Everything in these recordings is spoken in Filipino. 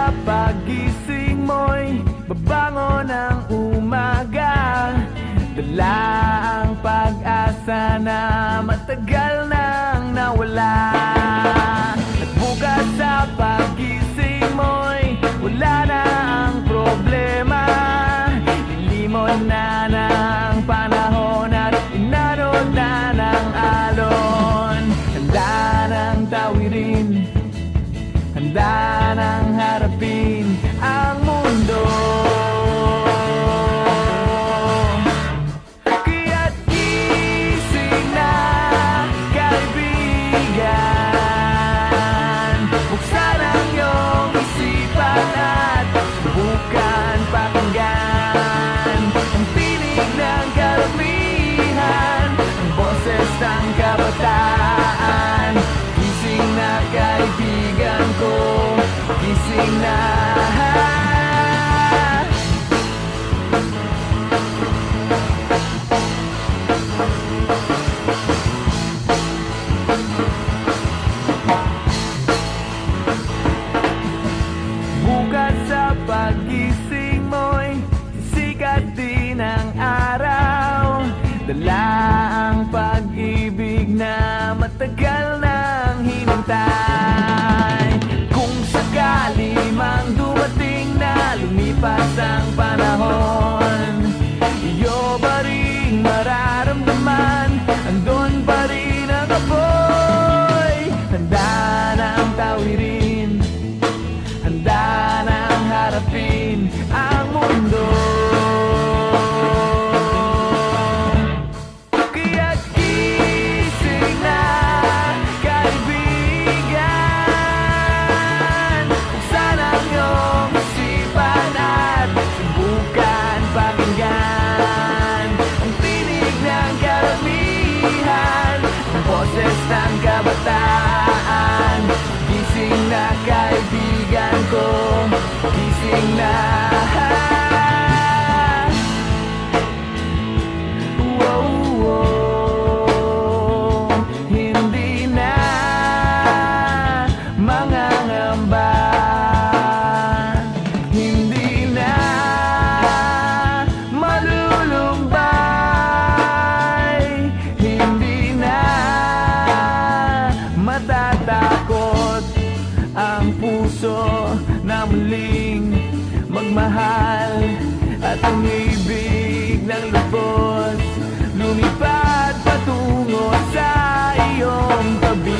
sa pagising mo'y babangon ng umaga, dala ang pag-asa na matagal nang nawala. At bukas sa pagising mo'y wala na ang problema, ilimon na ng panahon at inanod na ng alon. Handa ng tawirin, handa nang harapin ang mundo. Kaya't gising na, kaibigan, buksan ang iyong isipan at subukan pakinggan ang tinig ng karamihan, ang boses ng kabataan. Gising na, kaibigan ko, gising na. Bukas sa pagising mo'y sisikat din ang araw, dala ang pag-ibig na matagal nang hinintay. Kung sakali mang dumating na lumipas ang panahon, iyo ba rin mararamdaman, andun pa rin ang apoy. Handa na ang tawirin, handa na ang harapin ang mundo. Kaya't gising na, kaibigan, buksan ang iyong isipan at subukan pakinggan ang tinig ng karamihan, ang boses ng kabataan. Gising na, kaibigan ko, gising na. Hindi na mangangamba, hindi na malulumbay, hindi na matatakot ang puso na muling magmahal at umibig ng lubos, lumipad patungo sa iyong tabi.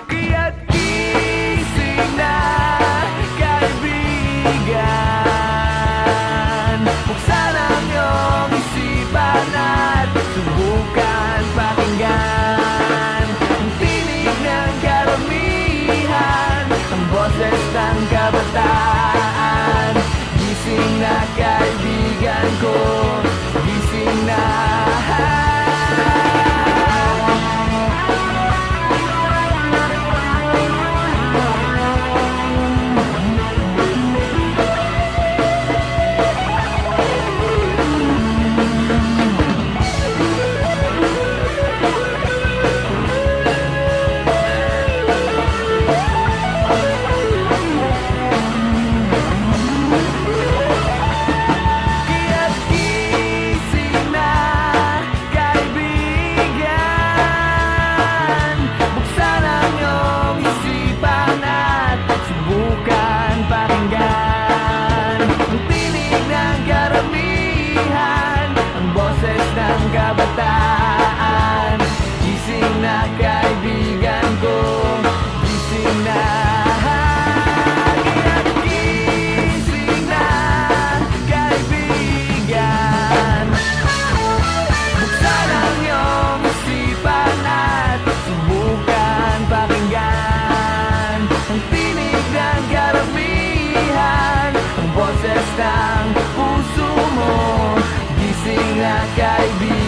Kaya't gising na, kaibigan, buksan ang iyong isipan at subukan pakinggan ang tinig ng karamihan, ang boses ng kabataan. Gising na, kaibigan ko, gising na. Kaya't gising na, kaibigan, buksan ang iyong isipan at subukan pakinggan ang tinig ng karamihan, ang boses ng kabataan. Gising na, kaibigan ko, gising na. Kaya't gising na, kaibigan, buksan ang iyong isipan at subukan pakinggan ang tinig ng karamihan, ang boses ng puso mo. Gising na, kaibigan.